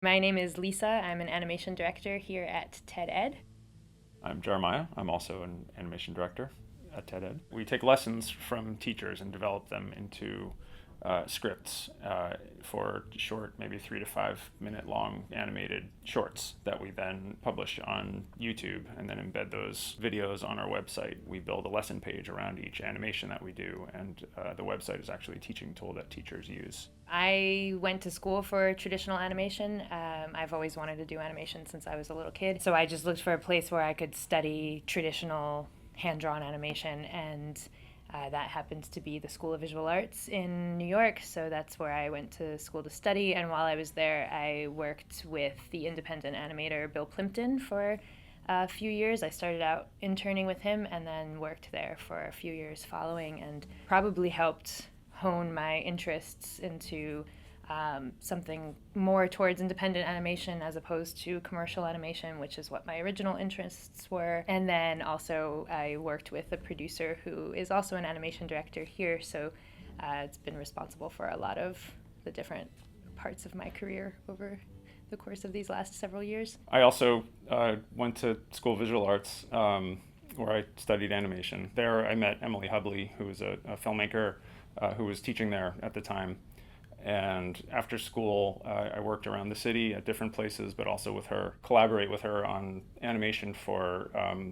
My name is Lisa. I'm an animation director here at TED-Ed. I'm Jeremiah. I'm also an animation director at TED-Ed. We take lessons from teachers and develop them into scripts for short, maybe 3 to 5 minute long animated shorts that we then publish on YouTube and then embed those videos on our website. We build a lesson page around each animation that we do, and the website is actually a teaching tool that teachers use. I went to school for traditional animation. I've always wanted to do animation since I was a little kid. So I just looked for a place where I could study traditional hand-drawn animation, and that happens to be the School of Visual Arts in New York. So that's where I went to school to study. And while I was there, I worked with the independent animator Bill Plimpton for a few years. I started out interning with him and then worked there for a few years following, and probably helped hone my interests into something more towards independent animation as opposed to commercial animation, which is what my original interests were. And then also I worked with a producer who is also an animation director here, so it's been responsible for a lot of the different parts of my career over the course of these last several years. I also went to School of Visual Arts where I studied animation. There I met Emily Hubley, who was a filmmaker who was teaching there at the time. And after school, I worked around the city at different places, but also with her, collaborate with her on animation for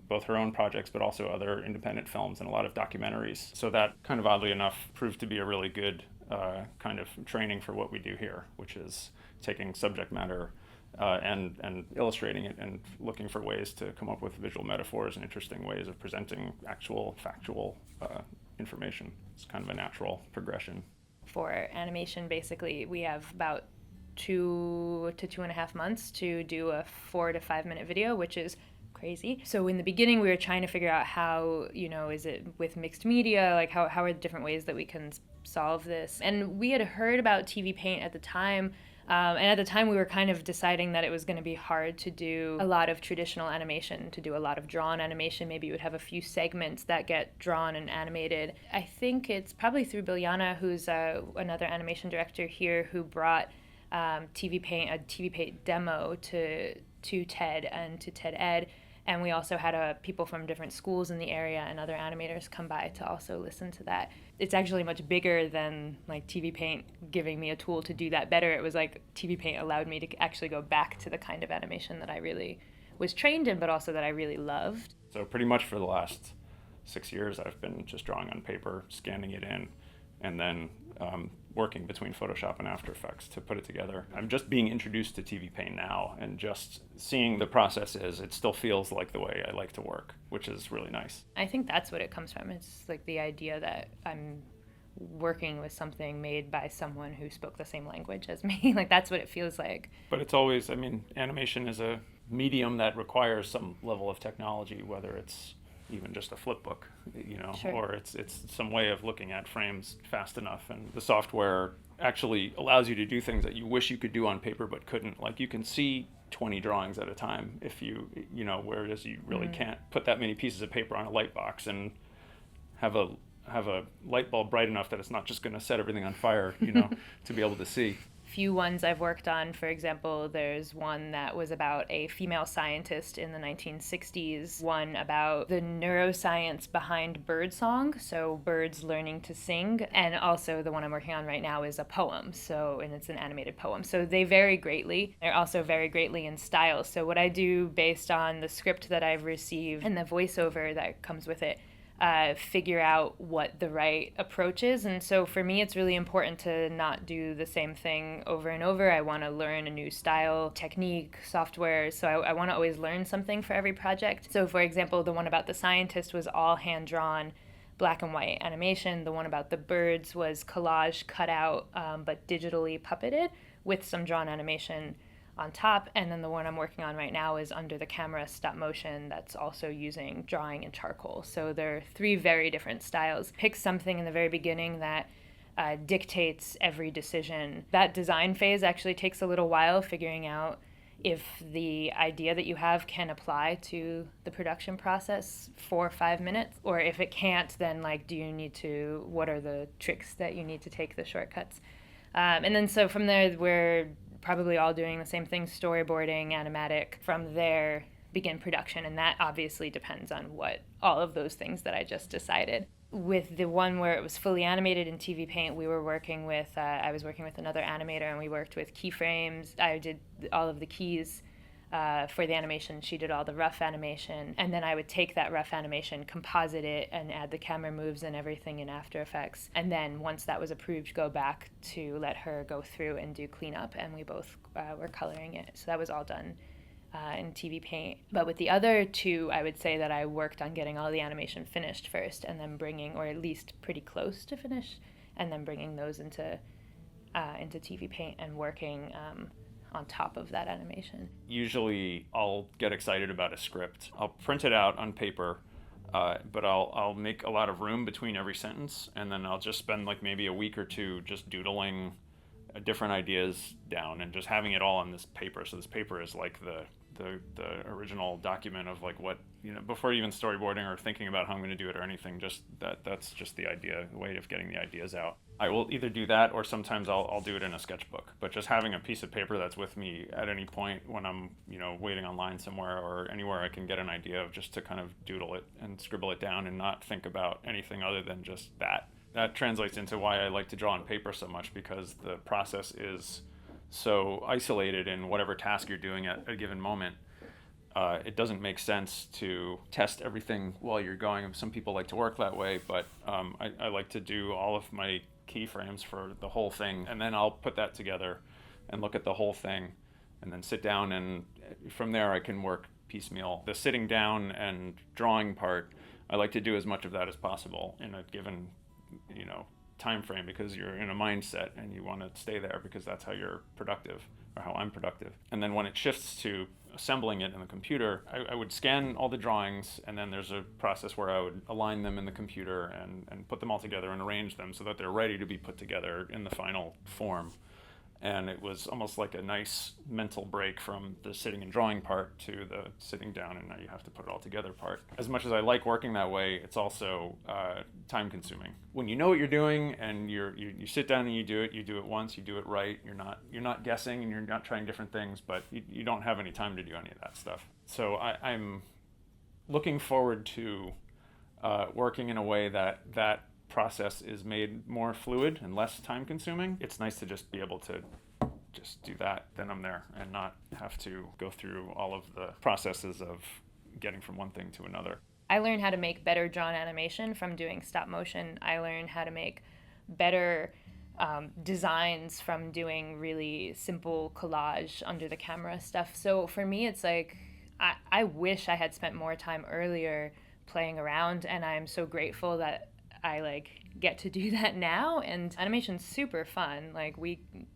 both her own projects, but also other independent films and a lot of documentaries. So that kind of oddly enough proved to be a really good kind of training for what we do here, which is taking subject matter and illustrating it and looking for ways to come up with visual metaphors and interesting ways of presenting actual factual information. It's kind of a natural progression. For animation, basically, we have about 2 to 2.5 months to do a 4 to 5 minute video, which is crazy. So in the beginning, we were trying to figure out how, is it with mixed media, like how are the different ways that we can solve this? And we had heard about TVPaint at the time. And at the time, we were kind of deciding that it was going to be hard to do a lot of traditional animation, to do a lot of drawn animation. Maybe you would have a few segments that get drawn and animated. I think it's probably through Biljana, who's another animation director here, who brought TVPaint, a TVPaint demo to TED and to TED-Ed. And we also had people from different schools in the area and other animators come by to also listen to that. It's actually much bigger than like TVPaint giving me a tool to do that better. It was like TVPaint allowed me to actually go back to the kind of animation that I really was trained in, but also that I really loved. So pretty much for the last 6 years, I've been just drawing on paper, scanning it in, and then working between Photoshop and After Effects to put it together. I'm just being introduced to TVPaint now and just seeing the process it still feels like the way I like to work, which is really nice. I think that's what it comes from. It's like the idea that I'm working with something made by someone who spoke the same language as me. Like that's what it feels like. But it's always, animation is a medium that requires some level of technology, whether it's even just a flip book, Sure. or it's some way of looking at frames fast enough. And the software actually allows you to do things that you wish you could do on paper but couldn't. Like you can see 20 drawings at a time if whereas you really can't put that many pieces of paper on a light box and have a light bulb bright enough that it's not just going to set everything on fire, to be able to see. Few ones I've worked on. For example, there's one that was about a female scientist in the 1960s, one about the neuroscience behind birdsong, so birds learning to sing, and also the one I'm working on right now is a poem, and it's an animated poem. So they vary greatly. They're also vary greatly in style. So what I do based on the script that I've received and the voiceover that comes with it, figure out what the right approach is. And so for me, it's really important to not do the same thing over and over. I want to learn a new style, technique, software. So I want to always learn something for every project. So for example, the one about the scientist was all hand-drawn, black and white animation. The one about the birds was collage cut out, but digitally puppeted with some drawn animation on top. And then the one I'm working on right now is under the camera stop motion that's also using drawing and charcoal. So there are 3 very different styles. Pick something in the very beginning that dictates every decision. That design phase actually takes a little while, figuring out if the idea that you have can apply to the production process for 5 minutes, or if it can't, then what are the tricks that you need to take, the shortcuts. And then so from there, we're probably all doing the same thing, storyboarding, animatic. From there, begin production, and that obviously depends on what all of those things that I just decided. With the one where it was fully animated in TVPaint, we were working with, I was working with another animator, and we worked with keyframes. I did all of the keys for the animation. She did all the rough animation, and then I would take that rough animation, composite it, and add the camera moves and everything in After Effects. And then once that was approved, go back to let her go through and do cleanup, and we both were coloring it. So that was all done in TVPaint. But with the other two, I would say that I worked on getting all the animation finished first, and then bringing, or at least pretty close to finish, and then bringing those into TVPaint and working on top of that animation. Usually I'll get excited about a script. I'll print it out on paper, but I'll make a lot of room between every sentence, and then I'll just spend like maybe a week or two just doodling different ideas down and just having it all on this paper. So this paper is like the original document of like what, before even storyboarding or thinking about how I'm going to do it or anything, just that's just the way of getting the ideas out. I will either do that, or sometimes I'll do it in a sketchbook. But just having a piece of paper that's with me at any point when I'm, waiting online somewhere or anywhere I can get an idea of, just to kind of doodle it and scribble it down and not think about anything other than just that. That translates into why I like to draw on paper so much, because the process is so isolated in whatever task you're doing at a given moment. It doesn't make sense to test everything while you're going. Some people like to work that way, but I like to do all of my keyframes for the whole thing, and then I'll put that together and look at the whole thing, and then sit down, and from there I can work piecemeal. The sitting down and drawing part, I like to do as much of that as possible in a given time frame, because you're in a mindset and you want to stay there, because that's how you're productive, or how I'm productive. And then when it shifts to assembling it in the computer, I would scan all the drawings, and then there's a process where I would align them in the computer and put them all together and arrange them so that they're ready to be put together in the final form. And it was almost like a nice mental break from the sitting and drawing part to the sitting down and now you have to put it all together part. As much as I like working that way, it's also time consuming. When you know what you're doing and you sit down and you do it once, you do it right. You're not guessing, and you're not trying different things, but you don't have any time to do any of that stuff. So I'm looking forward to working in a way that process is made more fluid and less time consuming. It's nice to just be able to just do that, then I'm there, and not have to go through all of the processes of getting from one thing to another. I learned how to make better drawn animation from doing stop motion. I learned how to make better designs from doing really simple collage under the camera stuff. So for me, it's like, I wish I had spent more time earlier playing around, and I'm so grateful that I get to do that now. And animation's super fun.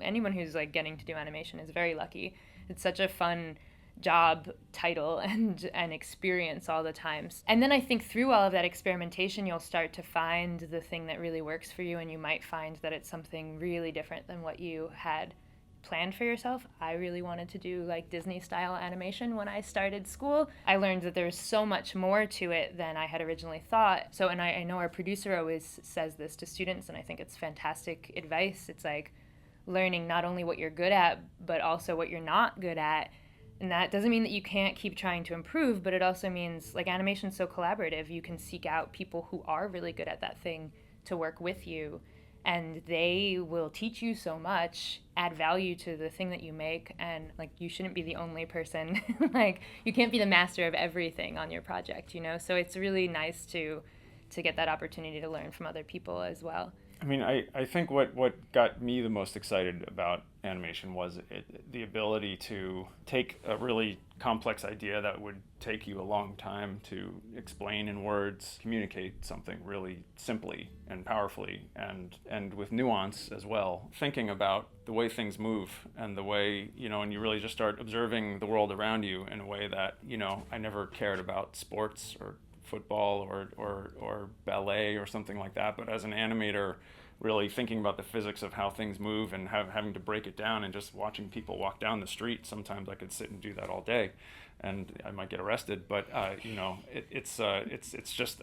Anyone who's getting to do animation is very lucky. It's such a fun job title and experience all the time. And then I think through all of that experimentation, you'll start to find the thing that really works for you, and you might find that it's something really different than what you had planned for yourself. I really wanted to do Disney style animation when I started school. I learned that there's so much more to it than I had originally thought. So, and I know our producer always says this to students, and I think it's fantastic advice. It's learning not only what you're good at, but also what you're not good at. And that doesn't mean that you can't keep trying to improve, but it also means animation's so collaborative. You can seek out people who are really good at that thing to work with you, and they will teach you so much, add value to the thing that you make, and you shouldn't be the only person. You can't be the master of everything on your project, So it's really nice to get that opportunity to learn from other people as well. I mean, I think what got me the most excited about animation was the ability to take a really complex idea that would take you a long time to explain in words, communicate something really simply and powerfully and with nuance as well. Thinking about the way things move and the way, and you really just start observing the world around you in a way that, I never cared about sports or football or ballet or something like that, but as an animator, really thinking about the physics of how things move and having to break it down, and just watching people walk down the street. Sometimes I could sit and do that all day, and I might get arrested. But it's just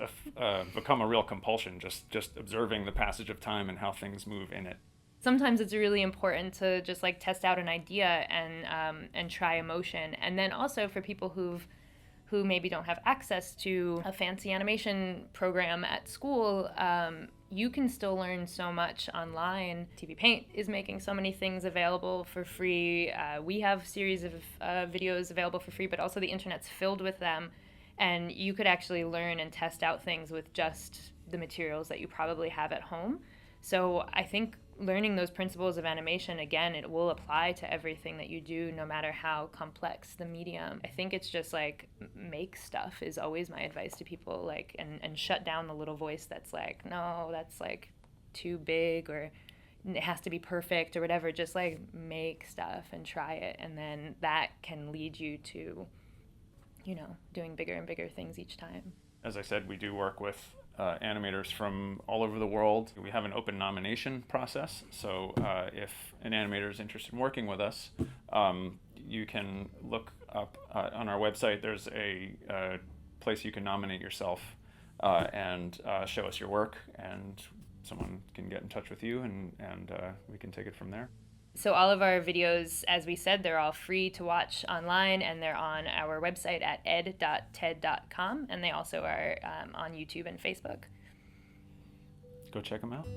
become a real compulsion. Just observing the passage of time and how things move in it. sometimes it's really important to just like test out an idea and try emotion. And then also for people who maybe don't have access to a fancy animation program at school, you can still learn so much online. TVPaint is making so many things available for free. We have series of videos available for free, but also the internet's filled with them. And you could actually learn and test out things with just the materials that you probably have at home. So I think learning those principles of animation, again, it will apply to everything that you do, no matter how complex the medium. I think it's just like make stuff is always my advice to people, like, and shut down the little voice that's like, no, that's like too big, or it has to be perfect or whatever. Just like make stuff and try it, and then that can lead you to, you know, doing bigger and bigger things each time. As I said, we do work with animators from all over the world. We have an open nomination process, so if an animator is interested in working with us, you can look up on our website. There's a place you can nominate yourself and show us your work, and someone can get in touch with you, and we can take it from there. So all of our videos, as we said, they're all free to watch online, and they're on our website at ed.ted.com, and they also are on YouTube and Facebook. Go check them out.